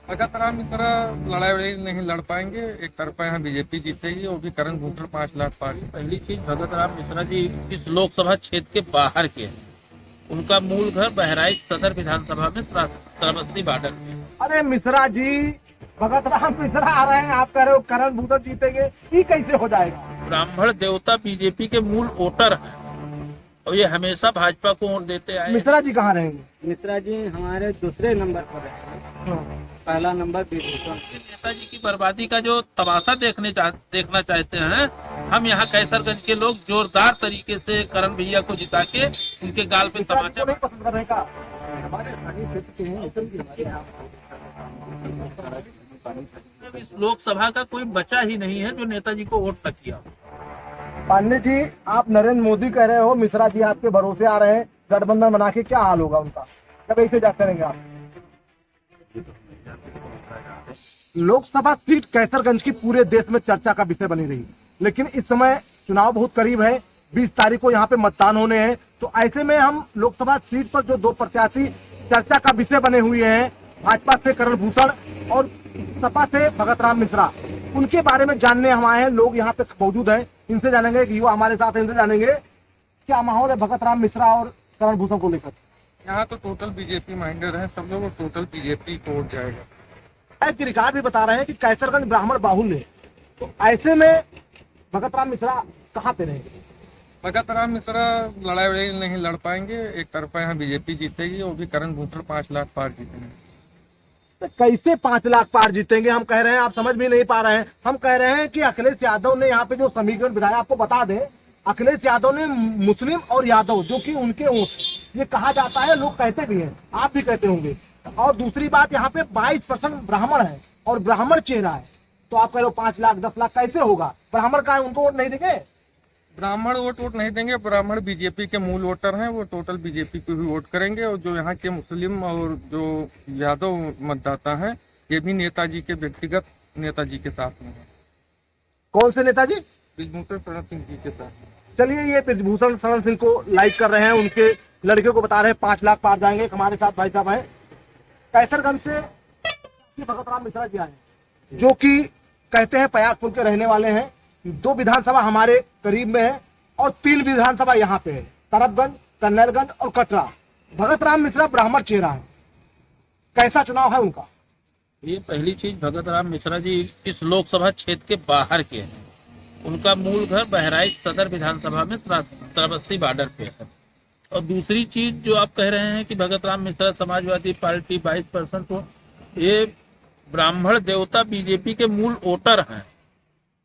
भगत राम मिश्रा लड़ाई वड़ाई नहीं लड़ पाएंगे। एक तरफा यहाँ बीजेपी जीतेगी, वो भी करण भूषण 5 लाख पार। पहली चीज, भगत राम मिश्रा जी इस लोकसभा क्षेत्र के बाहर के हैं। उनका मूल घर बहराइच सदर विधानसभा में श्रावस्ती बॉर्डर पे। अरे मिश्रा जी, भगत राम मिश्रा आ रहे हैं, आप कह रहे हो करण भूषण जीतेंगे, ये कैसे हो जाएगा? ब्राह्मण देवता बीजेपी के मूल वोटर हैं और ये हमेशा भाजपा को वोट देते आए। मिश्रा जी कहाँ रहेंगे? मिश्रा जी हमारे दूसरे नंबर पर है, पहला नंबर विभूषण। नेताजी की बर्बादी का जो तमाशा देखना चाहते हैं, हम यहाँ कैसरगंज के लोग जोरदार तरीके से करण भैया को जिता के उनके गाल पे मिश्रा जी तमाचा को नहीं पसंद करने का? हमारे स्थानीय क्षेत्र के हैं, इस लोकसभा का कोई बचा ही नहीं है जो नेताजी को वोट तक किया। पांडे जी, आप नरेंद्र मोदी कह रहे हो, मिश्रा जी आपके भरोसे आ रहे हैं, गठबंधन बना के क्या हाल होगा उनका? कब ऐसे जा करेंगे आप? लोकसभा सीट कैसरगंज की पूरे देश में चर्चा का विषय बनी रही, लेकिन इस समय चुनाव बहुत करीब है, 20 तारीख को यहाँ पे मतदान होने हैं। तो ऐसे में हम लोकसभा सीट पर जो 2 प्रत्याशी चर्चा का विषय बने हुए हैं, भाजपा से करण भूषण और सपा से भगत राम मिश्रा, उनके बारे में जानने हम आए हैं। लोग यहाँ पे मौजूद हैं, इनसे जानेंगे कि युवा हमारे साथ हैं, इनसे जानेंगे क्या माहौल है भगत राम मिश्रा और करण भूषण को लेकर। यहाँ तो टोटल बीजेपी माइंडेड है सब लोग, टोटल बीजेपी को वोट जाएगा। एक रिकॉर्ड भी बता रहे हैं कि कैसरगंज ब्राह्मण बाहुल्य है, तो ऐसे में भगत राम मिश्रा कहाँ पे रहेंगे? भगत राम मिश्रा लड़ाई वड़ाई नहीं लड़ पाएंगे। एक तरफा यहाँ बीजेपी जीतेगी, वो भी करण भूषण 5 लाख पार जीतेंगे। तो कैसे 5 लाख पार जीतेंगे? हम कह रहे हैं, आप समझ भी नहीं पा रहे हैं। हम कह रहे हैं कि अखिलेश यादव ने यहाँ पे जो समीकरण बिठाया, आपको बता दें, अखिलेश यादव ने मुस्लिम और यादव जो कि उनके ये कहा जाता है, लोग कहते भी हैं, आप भी कहते होंगे। और दूसरी बात, यहाँ पे 22% ब्राह्मण है और ब्राह्मण चेहरा है, तो आप कह रहे हो 5 लाख 10 लाख कैसे होगा? ब्राह्मण का है, उनको वोट नहीं देंगे? ब्राह्मण वोट नहीं देंगे। ब्राह्मण बीजेपी के मूल वोटर हैं, वो टोटल बीजेपी को ही वोट करेंगे। और जो यहाँ के मुस्लिम और जो यादव मतदाता हैं, ये भी नेताजी के व्यक्तिगत नेताजी के साथ में है। कौन से नेताजी? ब्रिजभूषण शरण सिंह जी के साथ। चलिए, ये ब्रिजभूषण शरण सिंह को लाइक कर रहे हैं, उनके लड़के को बता रहे हैं 5 लाख पार जाएंगे। हमारे साथ भाई साहब हैं कैसरगंज से भगत राम मिश्रा जी आए, जो कि कहते हैं प्रयागपुर के रहने वाले हैं। 2 विधानसभा हमारे करीब में है और 3 विधानसभा यहाँ पे है, तरफगंज, कन्नौजगंज और कटरा। भगत राम मिश्रा ब्राह्मण चेहरा है, कैसा चुनाव है उनका? ये पहली चीज, भगत राम मिश्रा जी इस लोकसभा क्षेत्र के बाहर के हैं। उनका मूल घर बहराइच सदर विधानसभा में श्रावस्ती बॉर्डर पे है। और दूसरी चीज जो आप कह रहे हैं कि भगत राम मिश्रा समाजवादी पार्टी 22% हो, ये ब्राह्मण देवता बीजेपी के मूल वोटर हैं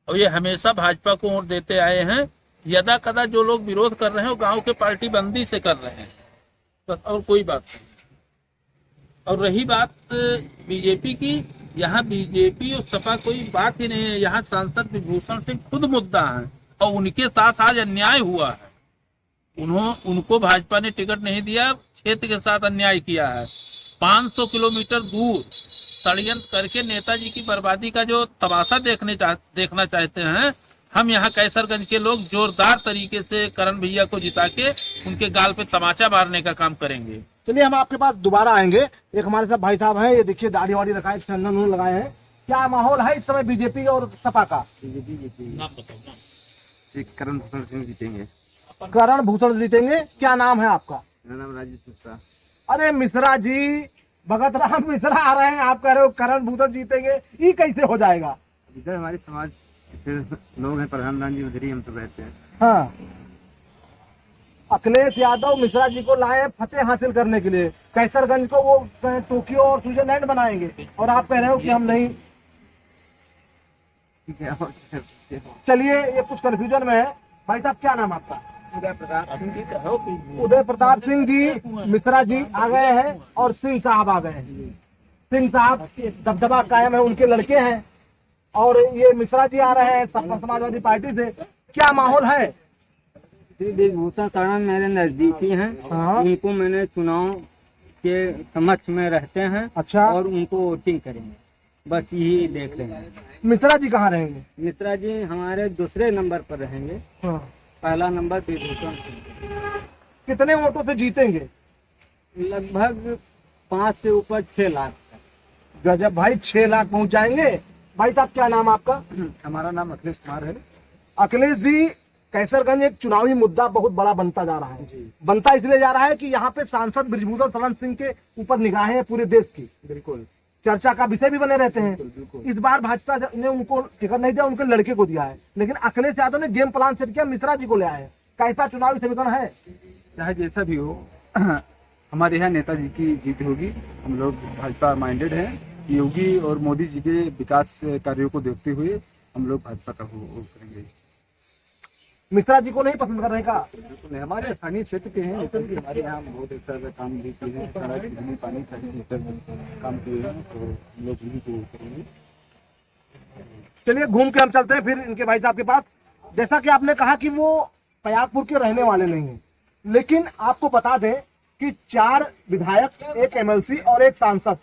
और ये हमेशा भाजपा को वोट देते आए हैं। यदा कदा जो लोग विरोध कर रहे हैं वो गांव के पार्टी बंदी से कर रहे हैं, बस, और कोई बात नहीं। और रही बात बीजेपी की, यहाँ बीजेपी और सपा कोई बात ही नहीं है। यहाँ सांसद विभूषण सिंह खुद मुद्दा है और उनके साथ आज अन्याय हुआ है। उनको भाजपा ने टिकट नहीं दिया, क्षेत्र के साथ अन्याय किया है। 500 किलोमीटर दूर षड्यंत्र करके नेताजी की बर्बादी का जो तमाशा देखना चाहते हैं, हम यहाँ कैसरगंज के लोग जोरदार तरीके से करण भैया को जिता के उनके गाल पे तमाचा मारने का काम करेंगे। चलिए, हम आपके पास दोबारा आएंगे। एक हमारे साथ भाई साहब हैं, ये देखिए दाढ़ी वाड़ी रखा है, चंदन लगाए हैं। क्या माहौल है इस समय बीजेपी और सपा का? नाम बताओ। करण भूषण सिंह जीतेंगे। करण भूषण जीतेंगे। क्या नाम है आपका? मेरा नाम राजेश मिश्रा। अरे मिश्रा जी, भगत राम मिश्रा आ रहे हैं, आप कह रहे हो करण भूषण जीतेंगे, ये कैसे हो जाएगा? इधर हमारे समाज के लोग हैं, प्रधानमंत्री जी उधर ही हम सब रहते हैं। हाँ, अखिलेश यादव मिश्रा जी को लाए फतेह हासिल करने के लिए। कैसरगंज को वो टोक्यो और स्विट्जरलैंड बनाएंगे और आप कह रहे हो कि हम नहीं। चलिए, ये कुछ कंफ्यूजन में है। भाई साहब, क्या नाम आपका? उदय प्रताप सिंह जी मिश्रा जी आ गए हैं और सिंह साहब आ गए हैं। सिंह साहब दबदबा कायम है, उनके लड़के हैं, और ये मिश्रा जी आ रहे हैं समाजवादी पार्टी से। क्या माहौल है? ब्रिजभूषण शरण मेरे नजदीकी हैं। हाँ। उनको मैंने चुनाव के समक्ष में रहते हैं। अच्छा। और उनको वोटिंग करेंगे, बस यही देख रहे हैं। मिश्रा जी कहाँ रहेंगे? मिश्रा जी हमारे दूसरे नंबर पर रहेंगे, हाँ। पहला नंबर विभूषण सिंह। कितने वोटों से जीतेंगे? लगभग 5 से ऊपर 6 लाख। गजब भाई, 6 लाख पहुंच जाएंगे। भाई साहब क्या नाम है आपका? हमारा नाम अखिलेश कुमार है। अखिलेश जी, कैसरगंज एक चुनावी मुद्दा बहुत बड़ा बनता जा रहा है। बनता इसलिए जा रहा है कि यहाँ पे सांसद बृजभूषण शरण सिंह के ऊपर निगाहें हैं पूरे देश की, बिल्कुल चर्चा का विषय भी बने रहते हैं। बिल्कुल। इस बार भाजपा ने उनको टिकट नहीं दिया, उनके लड़के को दिया है, लेकिन अखिलेश यादव ने गेम प्लान सेट किया, मिश्रा जी को ले आए। कैसा चुनावी समीकरण है? चाहे जैसा भी हो, हमारे यहाँ नेताजी की जीत होगी। हम लोग भाजपा माइंडेड हैं। योगी और मोदी जी के विकास कार्यों को देखते हुए हम लोग भाजपा का वो करेंगे। मिश्रा जी को नहीं पसंद करने का? बिल्कुल नहीं, हमारे स्थानीय क्षेत्र के हैं नेताजी, हमारे यहाँ बहुत अच्छा काम भी किए हैं, सड़क, बिजली, पानी, काम किए हैं, तो हम लोग इन्हीं को करेंगे। चलिए घूम के हम चलते हैं फिर इनके भाई साहब के पास। जैसा कि आपने कहा कि वो पयागपुर के रहने वाले नहीं हैं, लेकिन आपको बता दें कि 4 विधायक, 1 MLC और 1 सांसद,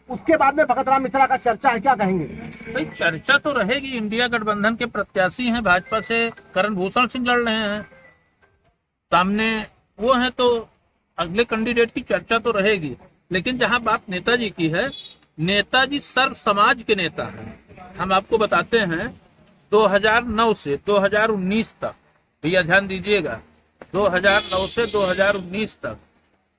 उसके बाद में भगत राम मिश्रा का चर्चा है, क्या कहेंगे? भाई चर्चा तो रहेगी। इंडिया गठबंधन के प्रत्याशी हैं, भाजपा से करण भूषण सिंह लड़ रहे हैं, सामने वो हैं, तो अगले कैंडिडेट की चर्चा तो रहेगी। लेकिन जहां बात नेताजी की है, नेताजी सर्व समाज के नेता हैं। हम आपको बताते हैं 2009 से 2019 तक, भैया ध्यान दीजिएगा, 2009 से 2019 तक,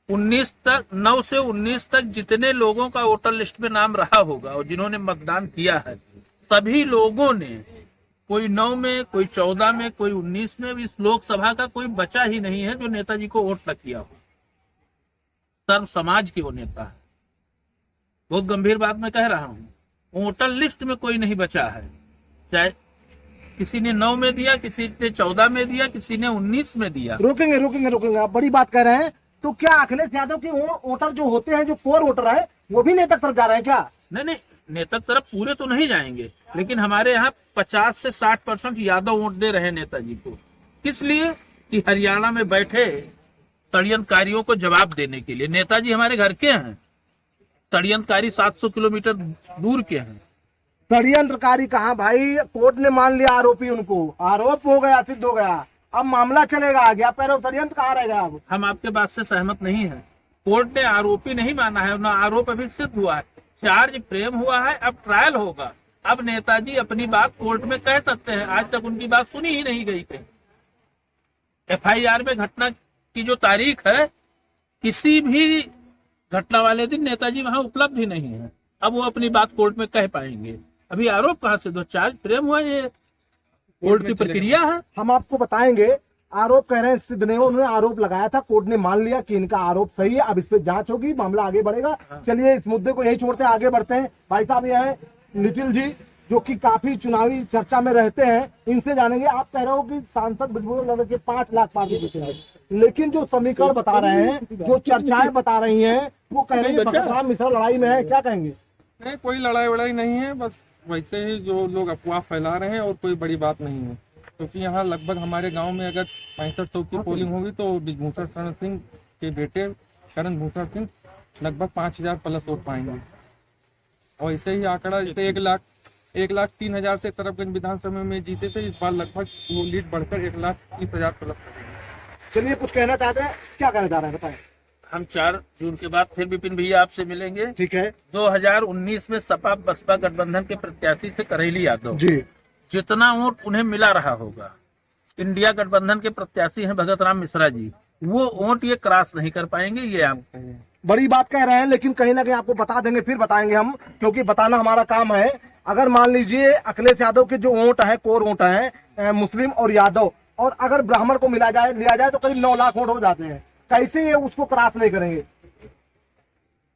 9 से 19 तक जितने लोगों का वोटर लिस्ट में नाम रहा होगा और जिन्होंने मतदान किया है, सभी लोगों ने, कोई 9 में, कोई 14 में, कोई 19 में, इस लोकसभा का कोई बचा ही नहीं है जो नेताजी को वोट न किया हो। सर्व समाज के वो नेता है। बहुत गंभीर बात मैं कह रहा हूँ, वोटर लिस्ट में कोई नहीं बचा है। चाहे किसी ने 9 में दिया, किसी ने 14 में दिया, किसी ने 19 में दिया। रोकेंगे, आप बड़ी बात कह रहे हैं। तो क्या अखिलेश यादव के वो वोटर जो होते हैं, जो कोर वोटर है, वो भी नेता तरफ जा रहे हैं क्या? नहीं, नेता तरफ पूरे तो नहीं जाएंगे, लेकिन हमारे यहाँ 50 से 60% यादव वोट दे रहे हैं नेताजी को। किस लिए? कि हरियाणा में बैठे षड्यंत्रकारियों को जवाब देने के लिए। नेताजी हमारे घर के हैं, षड्यंत्रकारी 700 किलोमीटर दूर के हैं। षड्यंत्रकारी कहाँ भाई, कोर्ट ने मान लिया आरोपी, उनको आरोप हो गया, सिद्ध हो गया, अब मामला चलेगा आगे। पैरों षड्यंत्र कहाँ रहेगा? अब हम आपके बात से सहमत नहीं है। कोर्ट ने आरोपी नहीं माना है, ना आरोप अभी सिद्ध हुआ है, चार्ज फ्रेम हुआ है, अब ट्रायल होगा। अब नेताजी अपनी बात कोर्ट में कह सकते हैं, आज तक उनकी बात सुनी ही नहीं गई थी। FIR में घटना की जो तारीख है, किसी भी घटना वाले दिन नेताजी वहां उपलब्ध ही नहीं है। अब वो अपनी बात कोर्ट में कह पाएंगे। अभी आरोप कहाँ से? 2 चार्ज फ्रेम हुआ, ये कोर्ट की प्रक्रिया है। हम आपको बताएंगे। आरोप कह रहे हैं सिद्ध नहीं, उन्होंने आरोप लगाया था, कोर्ट ने मान लिया कि इनका आरोप सही है, अब इस पे जांच होगी, मामला आगे बढ़ेगा। चलिए इस मुद्दे को यही छोड़ते हैं, आगे बढ़ते हैं। भाई साहब ये है निखिल जी, जो कि काफी चुनावी चर्चा में रहते हैं, इनसे जानेंगे। आप कह रहे हो कि सांसद बृजभूषण के 5 लाख पार्टी जीते हैं, लेकिन जो समीकरण बता रहे हैं, जो चर्चाएं बता रही हैं, वो कह रही है भगत राम मिश्रा लड़ाई में है, क्या कहेंगे? नहीं, कोई लड़ाई वड़ाई नहीं है, बस वैसे ही जो लोग अफवाह फैला रहे हैं, और कोई बड़ी बात नहीं है। क्योंकि यहाँ लगभग हमारे गांव में अगर 6500 की पोलिंग होगी तो बृजभूषण शरण सिंह के बेटे करण भूषण सिंह लगभग 5000 प्लस वोट पाएंगे। और ऐसे ही आंकड़ा, जैसे 1,03,000 से तरफगंज विधानसभा में जीते थे, इस बार लगभग वो लीड बढ़कर 1,30,000 प्लस। चलिए कुछ कहना चाहते हैं, क्या कहना चाह रहे हैं बताएं। हम 4 जून के बाद फिर विपिन भैया आपसे मिलेंगे। ठीक है। 2019 में सपा बसपा गठबंधन के प्रत्याशी थे करेली यादव जी, जितना वोट उन्हें मिला रहा होगा, इंडिया गठबंधन के प्रत्याशी हैं भगत राम मिश्रा जी, वो वोट ये क्रॉस नहीं कर पाएंगे। ये आप बड़ी बात कह रहे हैं, लेकिन कहीं ना कहीं आपको बता देंगे, फिर बताएंगे हम, क्योंकि बताना हमारा काम है। अगर मान लीजिए अखिलेश यादव के जो वोट है, कोर वोट है, मुस्लिम और यादव, और अगर ब्राह्मण को लिया जाए तो करीब 9 लाख वोट हो जाते हैं। कैसे ये उसको क्रॉस नहीं करेंगे?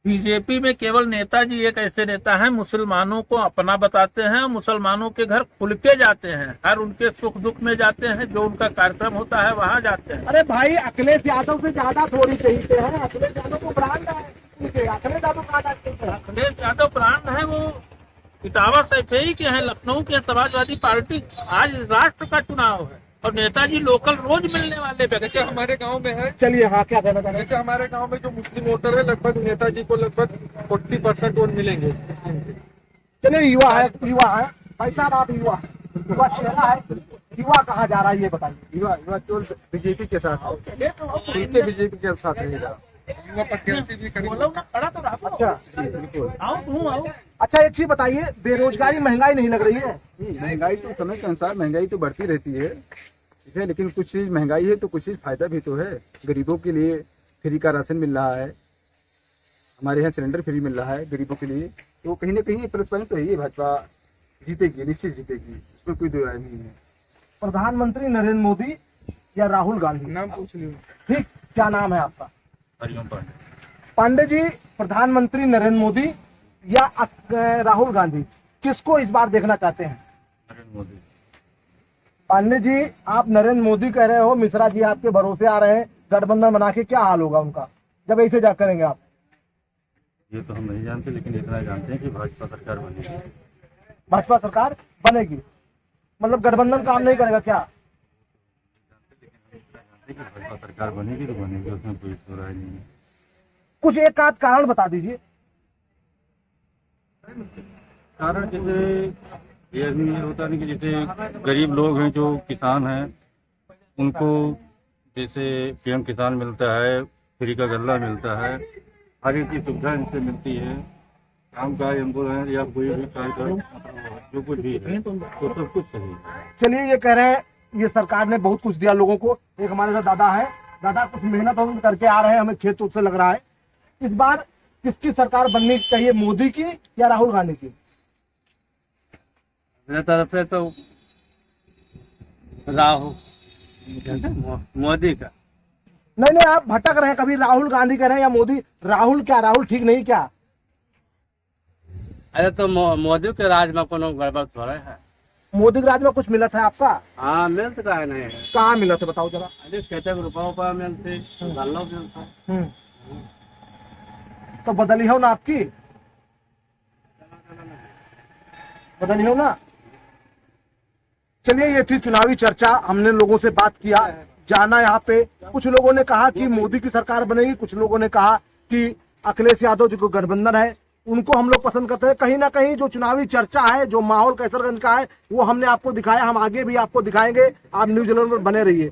बीजेपी में केवल नेताजी एक ऐसे नेता हैं, मुसलमानों को अपना बताते हैं, मुसलमानों के घर खुल के जाते हैं, हर उनके सुख दुख में जाते हैं, जो उनका कार्यक्रम होता है वहां जाते हैं। अरे भाई, अखिलेश यादव से ज्यादा थोड़ी चाहिए हैं, अखिलेश यादव को ब्रांड है, अखिलेश यादव अखिलेश यादव ब्रांड है, वो इटावा सैफई के हैं, लखनऊ के समाजवादी पार्टी। आज राष्ट्र का चुनाव है और नेताजी लोकल रोज मिलने वाले व्यक्ति। जैसे हमारे गांव में है, चलिए हाँ, क्या कहना चाहते हैं? जैसे हमारे गांव में जो मुस्लिम वोटर है, लगभग नेताजी को लगभग 40% वोट मिलेंगे। चलिए युवा है भाई साहब, आप युवा चेहरा है, युवा कहाँ जा रहा है ये बताइए। युवा केवल बीजेपी के साथ, खुलते बीजेपी के साथ रहेगा। युवा प्रत्याशी भी बोलो ना, खड़ा तो रहो। अच्छा, बिल्कुल। आओ तुम आओ। अच्छा एक चीज बताइए, बेरोजगारी महंगाई नहीं लग रही है? नहीं, महंगाई तो समय के अनुसार महंगाई तो बढ़ती रहती है, ठीक है, लेकिन कुछ चीज महंगाई है तो कुछ चीज फायदा भी तो है। गरीबों के लिए फ्री का राशन मिल रहा है, हमारे यहाँ सिलेंडर फ्री मिल रहा है गरीबों के लिए, तो कहीं ना कहीं प्लस पॉइंट तो है, भाजपा जीतेगी, निश्चित जीतेगी, उसमें कोई दो राय नहीं है। प्रधानमंत्री नरेंद्र मोदी या राहुल गांधी? नाम पूछ लियो। ठीक, क्या नाम है आपका? हरिओम पांडे। पांडे जी, प्रधानमंत्री नरेंद्र मोदी या राहुल गांधी, किसको इस बार देखना चाहते हैं? नरेंद्र मोदी। पांडे जी, आप नरेंद्र मोदी कह रहे हो, मिश्रा जी आपके भरोसे आ रहे हैं, गठबंधन बना के क्या हाल होगा उनका जब ऐसे जा करेंगे आप? ये तो हम नहीं जानते, लेकिन इतना जानते हैं कि भाजपा सरकार बनेगी। भाजपा सरकार बनेगी, मतलब गठबंधन काम नहीं करेगा क्या? जानते हैं कि भाजपा सरकार बनेगी तो बनेगी, उसमें कोई दो राय नहीं है। कुछ एक आध कारण बता दीजिए। कारण जैसे ये भी होता नहीं कि जैसे गरीब लोग हैं जो किसान हैं, उनको जैसे पीएम किसान मिलता है, फ्री का गल्ला मिलता है, हर एक की सुविधा इनसे मिलती है, काम का एम्बुलेंस या कोई भी कार्यक्रम जो कुछ भी है तो सब कुछ सही है। चलिए, ये कह रहे हैं ये सरकार ने बहुत कुछ दिया लोगों को। एक हमारे साथ दादा है, दादा कुछ मेहनत हम करके आ रहे हैं, हमें खेत से लग रहा है, इस बार किसकी सरकार बननी चाहिए, मोदी की या राहुल गांधी की? मेरे तरफ से तो राहुल मोदी का। नहीं नहीं, आप भटक रहे हैं, कभी राहुल गांधी कह रहे हैं या मोदी। राहुल क्या, राहुल ठीक नहीं क्या? अरे तो मोदी के राज में कोनो गड़बड़ थोड़ा है। मोदी के राज में कुछ मिला था आपका? हाँ मिल तो रहा है, नहीं है। कहाँ मिला था बताओ जरा। अरे खेते में रुपया मिलते, गल्ला मिलता। तो बदली हो ना आपकी, बदली हो ना। चलिए, ये थी चुनावी चर्चा, हमने लोगों से बात किया, जाना यहाँ पे। कुछ लोगों ने कहा कि मोदी की सरकार बनेगी, कुछ लोगों ने कहा कि अखिलेश यादव जो गठबंधन है उनको हम लोग पसंद करते हैं। कहीं ना कहीं जो चुनावी चर्चा है, जो माहौल कैसरगंज का है, वो हमने आपको दिखाया, हम आगे भी आपको दिखाएंगे। आप न्यूज़ 11 पर बने रहिए।